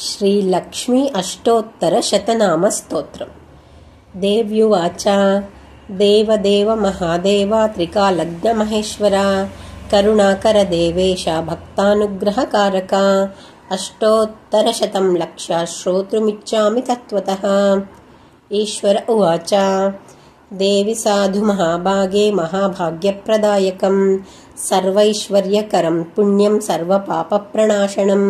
श्रीलक्ष्मी अष्टोत्तरशतनामस्तोत्रम्। देव्युवाच देवदेव महादेव त्रिकालज्ञमहेश्वरा करुणाकर देवेश भक्तानुग्रहकारका अष्टोत्तरशतं लक्षा श्रोतुमिच्छामि तत्त्वतः। ईश्वर उवाच देवि साधु महाभागे महाभाग्यप्रदायकं सर्वैश्वर्यकरं पुण्यं सर्वपापप्रणाशनं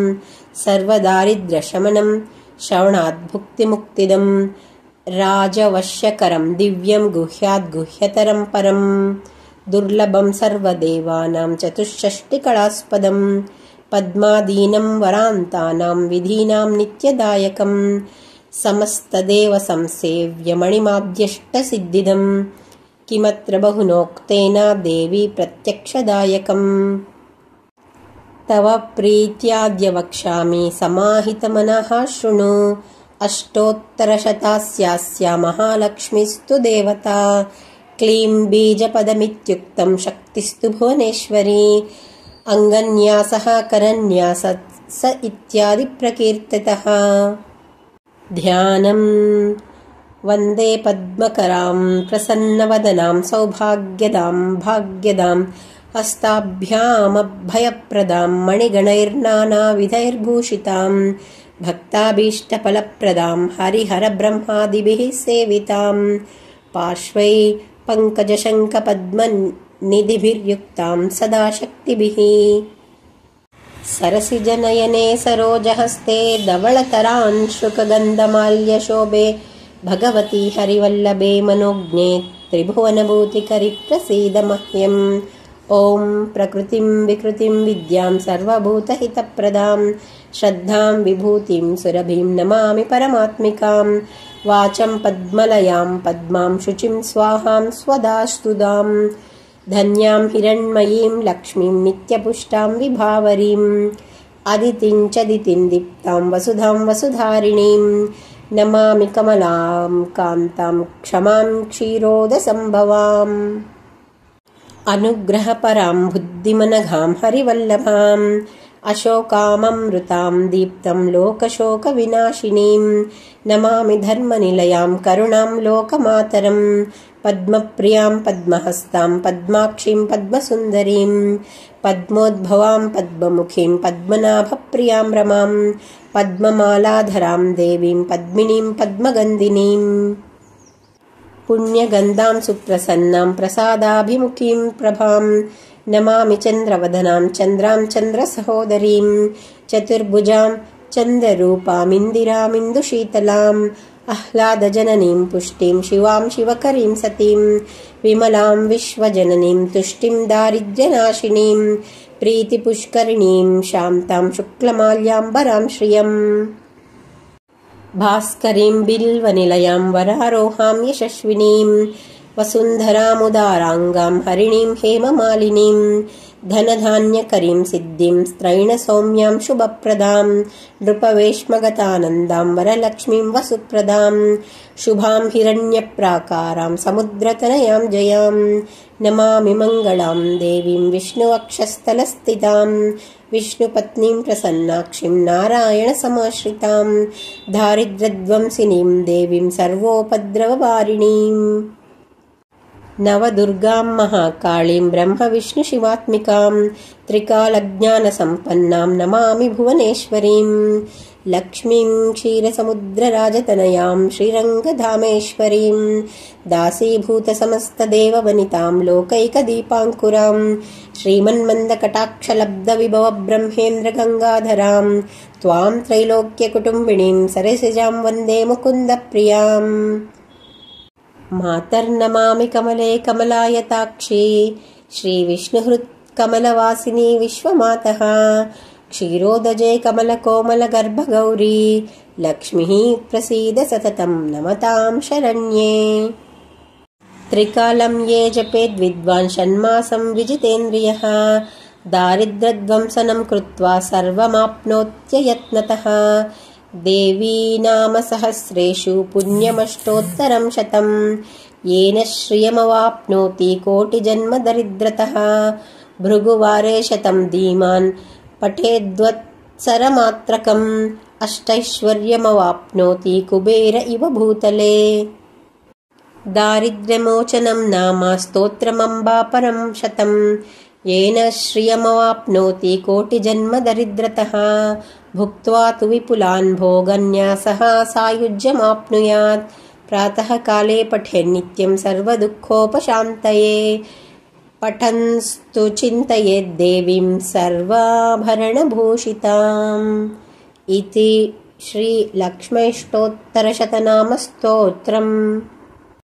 सर्वदारिद्र्यशमनं श्रवणाद्भुक्तिमुक्तिदं राजवश्यकरं दिव्यं गुह्याद्गुह्यतरं परं दुर्लभं सर्वदेवानां चतुष्षष्टिकलास्पदं पद्मादीनं वरान्तानां विधीनां नित्यदायकं समस्तदेवसंसेव्यमणिमाद्यष्टसिद्धिदं किमत्र बहुनोक्तेन देवी प्रत्यक्षदायकम्। तव प्रीत्याद्य वक्ष्यामि समाहितमनः शृणु अष्टोत्तरशतास्यास्या महालक्ष्मीस्तु देवता क्लीं बीजपदमित्युक्तं शक्तिस्तु भुवनेश्वरी अङ्गन्यासः करन्यास स इत्यादि प्रकीर्तितः। ध्यानं वन्दे पद्मकरां प्रसन्नवदनां सौभाग्यदां भाग्यदां हस्ताभ्यामभयप्रदां मणिगणैर्नानाविधैर्भूषितां भक्ताभीष्टफलप्रदां हरिहरब्रह्मादिभिः सेवितां पार्श्वै पङ्कजशङ्खपद्मनिधिभिर्युक्तां सदा शक्तिभिः सरसिजनयने सरोजहस्ते धवळतरांशुकगन्धमाल्यशोभे भगवती हरिवल्लभे मनोज्ञे त्रिभुवनभूतिकरि प्रसीद मह्यम्। ॐ प्रकृतिं विकृतिं विद्यां सर्वभूतहितप्रदां श्रद्धां विभूतिं सुरभिं नमामि परमात्मिकां वाचं पद्मलयां पद्मां शुचिं स्वाहां स्वदास्तुदां धन्यां हिरण्मयीं लक्ष्मीं नित्यपुष्टां विभावरीम् अदितिं च दितिं दीप्तां वसुधां वसुधारिणीं नमामि कमलां कान्तां क्षमां क्षीरोदसम्भवाम् अनुग्रहपरां बुद्धिमनघां हरिवल्लभाम् अशोकाममृतां दीप्तं लोकशोकविनाशिनीं नमामि धर्मनिलयां करुणां लोकमातरं पद्मप्रियां पद्महस्तां पद्माक्षीं पद्मसुन्दरीं पद्मोद्भवां पद्ममुखीं पद्मनाभप्रियां रमां पद्ममालाधरां देवीं पद्मिनीं पद्मगन्धिनीम् पुण्यगन्धां सुप्रसन्नां प्रसादाभिमुखीं प्रभां नमामि चन्द्रवदनां चन्द्रां चन्द्रसहोदरीं चतुर्भुजां चन्द्ररूपामिन्दिरामिन्दुशीतलाम् आह्लादजननीं पुष्टिं शिवां शिवकरीं सतीं विमलां विश्वजननीं तुष्टिं दारिद्र्यनाशिनीं प्रीतिपुष्करिणीं शान्तां शुक्लमाल्याम्बरां श्रियम् भास्करीं बिल्वनिलयां वरारोहां यशस्विनीं वसुन्धरामुदाराङ्गां हरिणीं हेममालिनीं धनधान्यकरीं सिद्धिं स्त्रैणसौम्यां शुभप्रदां नृपवेश्मगतानन्दां वरलक्ष्मीं वसुप्रदां शुभां हिरण्यप्राकारां समुद्रतनयां जयां नमामि मङ्गलां देवीं विष्णुवक्षस्थलस्थितां विष्णुपत्नीं प्रसन्नाक्षीं नारायणसमाश्रितां दारिद्र्यध्वंसिनीं देवीं सर्वोपद्रववारिणीम् नवदुर्गां महाकाळीं ब्रह्मविष्णुशिवात्मिकां त्रिकालज्ञानसम्पन्नां नमामि भुवनेश्वरीं लक्ष्मीं क्षीरसमुद्रराजतनयां श्रीरङ्गधामेश्वरीं दासीभूतसमस्तदेववनितां लोकैकदीपाङ्कुरां श्रीमन्मन्दकटाक्षलब्धविभवब्रह्मेन्द्रगङ्गाधरां त्वां त्रैलोक्यकुटुम्बिनीं सरसिजां वन्दे मुकुन्दप्रियाम् मातर्नमामि कमले कमलायताक्षी श्रीविष्णुहृत्कमलवासिनी विश्वमातः क्षीरोदजे कमलकोमलगर्भगौरी लक्ष्मीः प्रसीद सततं नमतां शरण्ये। त्रिकालं ये जपेद्विद्वान् षण्मासं विजितेन्द्रियः दारिद्र्यध्वंसनं कृत्वा सर्वमाप्नोत्ययत्नतः देवी नाम सहस्रेषु पुण्यमष्टोत्तरं शतं येन श्रियमवाप्नोति कोटिजन्मदरिद्रतः भृगुवारे शतं धीमान् पठेद्वत्सरमात्रकं अष्टैश्वर्यमवाप्नोति कुबेर इव भूतले। दारिद्र्यमोचनं नाम स्तोत्रमम्बापरं शतं, येन श्रियमवाप्नोति कोटिजन्म दरिद्रतः। भुक्त्वा तु विपुलान् भोगन्यासः सायुज्यमाप्नुयात्, प्रातः काले पठेन्नित्यं सर्वदुःखोपशान्तये। पठन्स्तु चिन्तयेद्देवीं सर्वाभरणभूषिताम्। इति श्रीलक्ष्मीष्टोत्तरशतनामस्तोत्रम्।